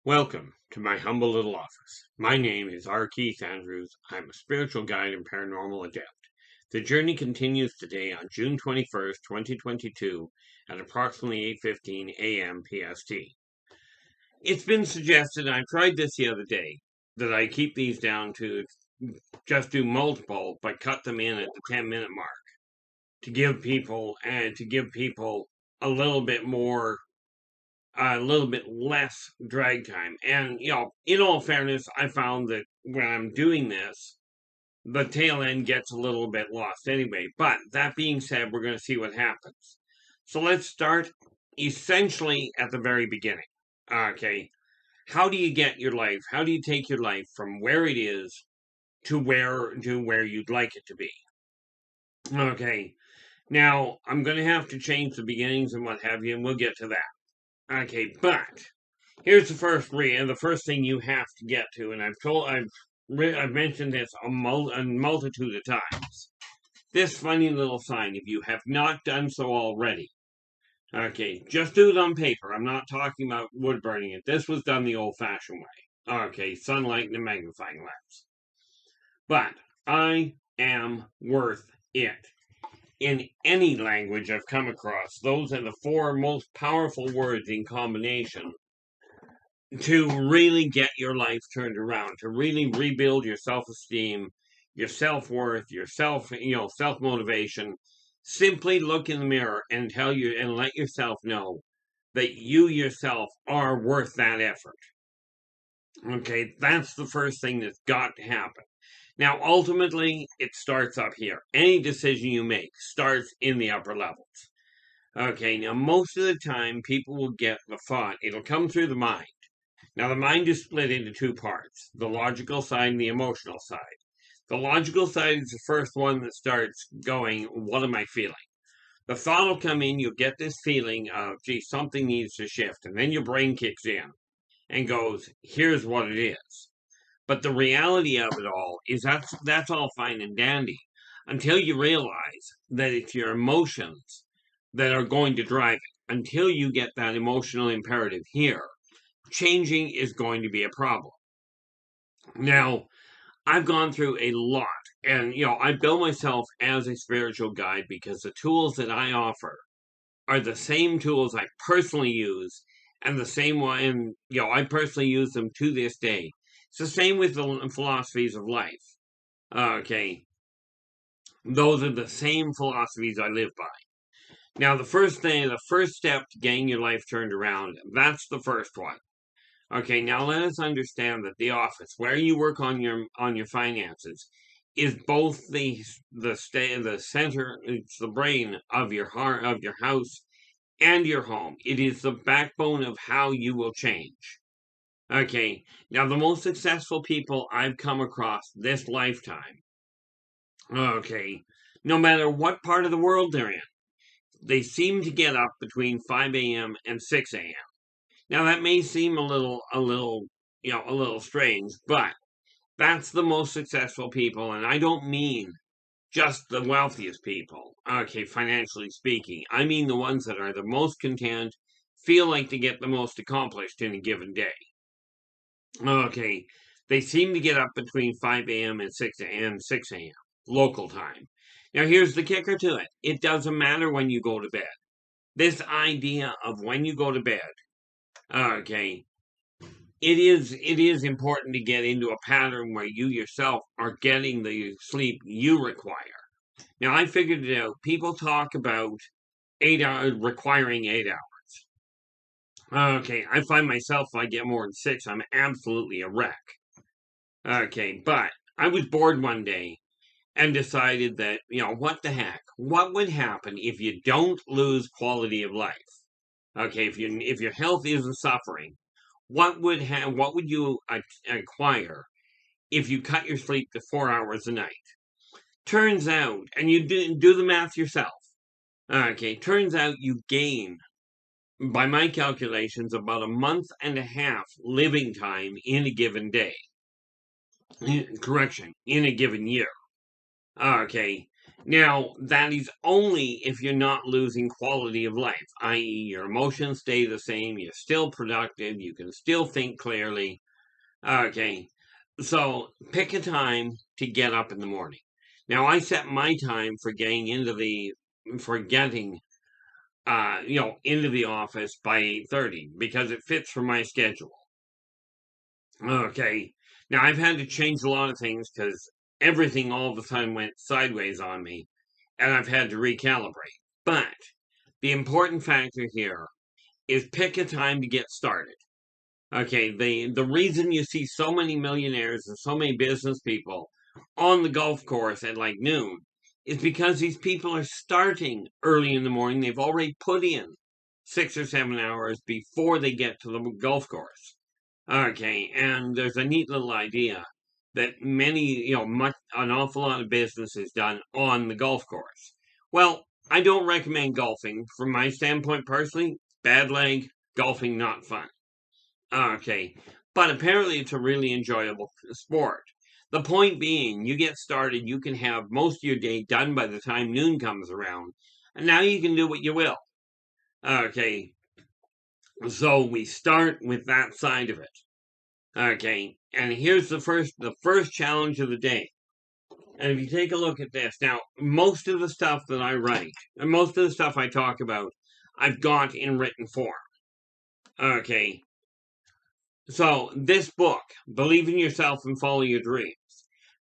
Welcome to my humble little office. My name is R. Keith Andrews. I'm a spiritual guide and paranormal adept. The journey continues today on June 21st, 2022 at approximately 8:15 a.m. PST. It's been suggested, I tried this the other day, that I keep these down to just do multiple, but cut them in at the 10-minute mark to give people a little bit more a little bit less drag time. And, in all fairness, I found that when I'm doing this, the tail end gets a little bit lost anyway. But that being said, we're going to see what happens. So let's start essentially at the very beginning. Okay. How do you get your life? How do you take your life from where it is to where you'd like it to be? Okay. Now, I'm going to have to change the beginnings and what have you, and we'll get to that. Okay, but here's the first thing you have to get to, and I've mentioned this a multitude of times. This funny little sign, if you have not done so already. Okay, just do it on paper. I'm not talking about wood burning it. This was done the old-fashioned way. Okay, sunlight and a magnifying lens. But I am worth it. In any language I've come across, those are the four most powerful words in combination to really get your life turned around, to really rebuild your self-esteem, your self-worth, your self-motivation. Simply look in the mirror and let yourself know that you yourself are worth that effort. Okay, that's the first thing that's got to happen. Now, ultimately, it starts up here. Any decision you make starts in the upper levels. Okay, now most of the time, people will get the thought, it'll come through the mind. Now, the mind is split into two parts, the logical side and the emotional side. The logical side is the first one that starts going, what am I feeling? The thought will come in, you'll get this feeling of, gee, something needs to shift. And then your brain kicks in and goes, here's what it is. But the reality of it all is that's all fine and dandy until you realize that it's your emotions that are going to drive it. Until you get that emotional imperative here, changing is going to be a problem. Now, I've gone through a lot, and I bill myself as a spiritual guide because the tools that I offer are the same tools I personally use, and the same one, I personally use them to this day. It's the same with the philosophies of life. Okay. Those are the same philosophies I live by. Now, the first step to getting your life turned around, that's the first one. Okay, now let us understand that the office, where you work on your finances, is both the center, it's the brain of your heart, of your house, and your home. It is the backbone of how you will change. Okay, now the most successful people I've come across this lifetime, okay, no matter what part of the world they're in, they seem to get up between 5 a.m. and 6 a.m. Now that may seem a little strange, but that's the most successful people, and I don't mean just the wealthiest people, okay, financially speaking. I mean the ones that are the most content, feel like they get the most accomplished in a given day. Okay, they seem to get up between 5 a.m. and 6 a.m. local time. Now, here's the kicker to it. It doesn't matter when you go to bed. This idea of when you go to bed, okay, it is important to get into a pattern where you yourself are getting the sleep you require. Now, I figured it out. People talk about 8 hours, requiring 8 hours. Okay, I find myself, if I get more than 6, I'm absolutely a wreck. Okay, but I was bored one day and decided that, what the heck? What would happen if you don't lose quality of life? Okay, if your health isn't suffering, what would you acquire if you cut your sleep to 4 hours a night? Turns out, and you do the math yourself. Okay, turns out you gain, by my calculations, about a month and a half living time in a given day. Correction, in a given year. Okay, Now, that is only if you're not losing quality of life, i.e., your emotions stay the same, you're still productive, you can still think clearly. Okay, so pick a time to get up in the morning. Now, I set my time for getting into the office by 8:30 because it fits for my schedule. Okay. Now I've had to change a lot of things because everything all of a sudden went sideways on me and I've had to recalibrate. But the important factor here is pick a time to get started. Okay, the reason you see so many millionaires and so many business people on the golf course at like noon is because these people are starting early in the morning. They've already put in 6 or 7 hours before they get to the golf course. Okay, and there's a neat little idea that an awful lot of business is done on the golf course. Well, I don't recommend golfing. From my standpoint personally, bad leg, golfing not fun. Okay, but apparently it's a really enjoyable sport. The point being, you get started, you can have most of your day done by the time noon comes around, and now you can do what you will. Okay, so we start with that side of it. Okay, and here's the first challenge of the day. And if you take a look at this, now most of the stuff that I write and most of the stuff I talk about, I've got in written form. Okay, so this book, Believe in Yourself and Follow Your Dreams,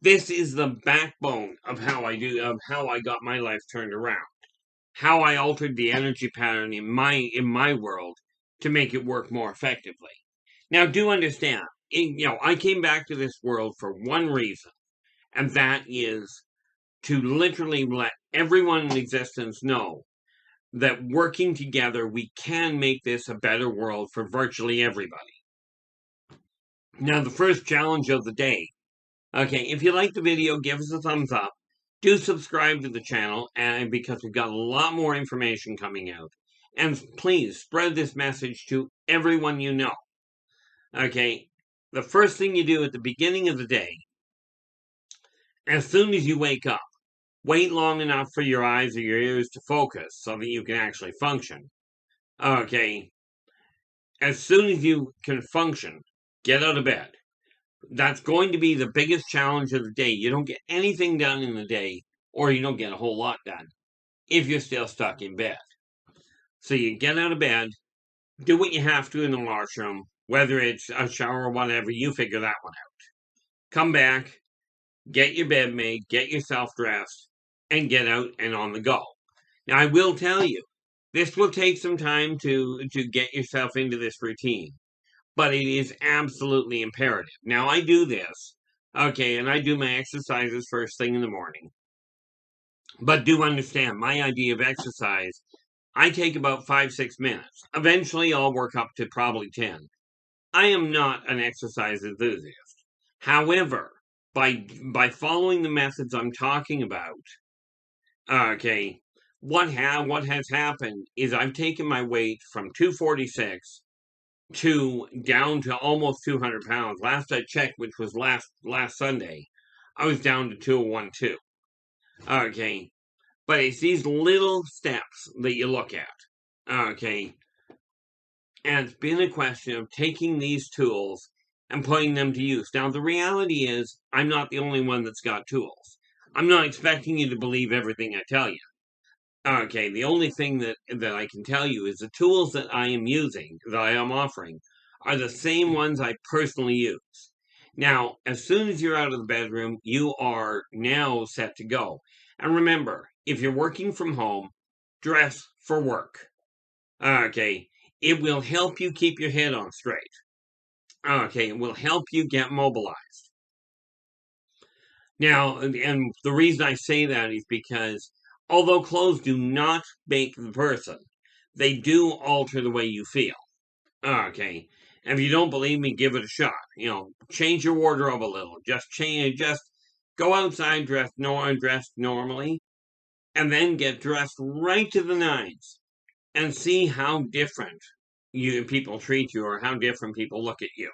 this is the backbone of how I got my life turned around, how I altered the energy pattern in my world to make it work more effectively. Now, do understand, I came back to this world for one reason, and that is to literally let everyone in existence know that working together, we can make this a better world for virtually everybody. Now, the first challenge of the day. Okay, if you like the video, give us a thumbs up. Do subscribe to the channel, and because we've got a lot more information coming out. And please spread this message to everyone you know. Okay, the first thing you do at the beginning of the day, as soon as you wake up, wait long enough for your eyes or your ears to focus so that you can actually function. Okay, as soon as you can function, get out of bed. That's going to be the biggest challenge of the day. You don't get anything done in the day, or you don't get a whole lot done if you're still stuck in bed. So you get out of bed, do what you have to in the washroom, whether it's a shower or whatever, you figure that one out. Come back, get your bed made, get yourself dressed, and get out and on the go. Now, I will tell you, this will take some time to get yourself into this routine, but it is absolutely imperative. Now, I do this, okay, and I do my exercises first thing in the morning. But do understand, my idea of exercise, I take about 5-6 minutes. Eventually, I'll work up to probably 10. I am not an exercise enthusiast. However, by following the methods I'm talking about, okay, what has happened is I've taken my weight from 246 to down to almost 200 pounds. Last I checked, which was last Sunday, I was down to 212. Okay, but it's these little steps that you look at. Okay, and it's been a question of taking these tools and putting them to use. Now, the reality is, I'm not the only one that's got tools. I'm not expecting you to believe everything I tell you. Okay, the only thing that I can tell you is the tools that I am using, that I am offering, are the same ones I personally use. Now, as soon as you're out of the bedroom, you are now set to go. And remember, if you're working from home, dress for work. Okay, it will help you keep your head on straight. Okay, it will help you get mobilized. Now, and the reason I say that is because although clothes do not make the person, they do alter the way you feel. Okay, and if you don't believe me, give it a shot. Change your wardrobe a little. Just go outside dressed normally, and then get dressed right to the nines, and see how different people treat you, or how different people look at you.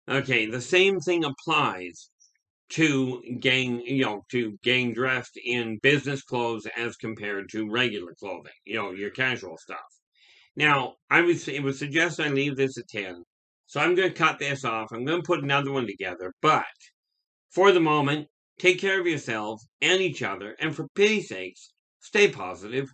Okay, the same thing applies to getting dressed in business clothes as compared to regular clothing, your casual stuff. Now, it would suggest I leave this at 10. So I'm going to cut this off. I'm going to put another one together. But for the moment, take care of yourselves and each other. And for pity's sakes, stay positive.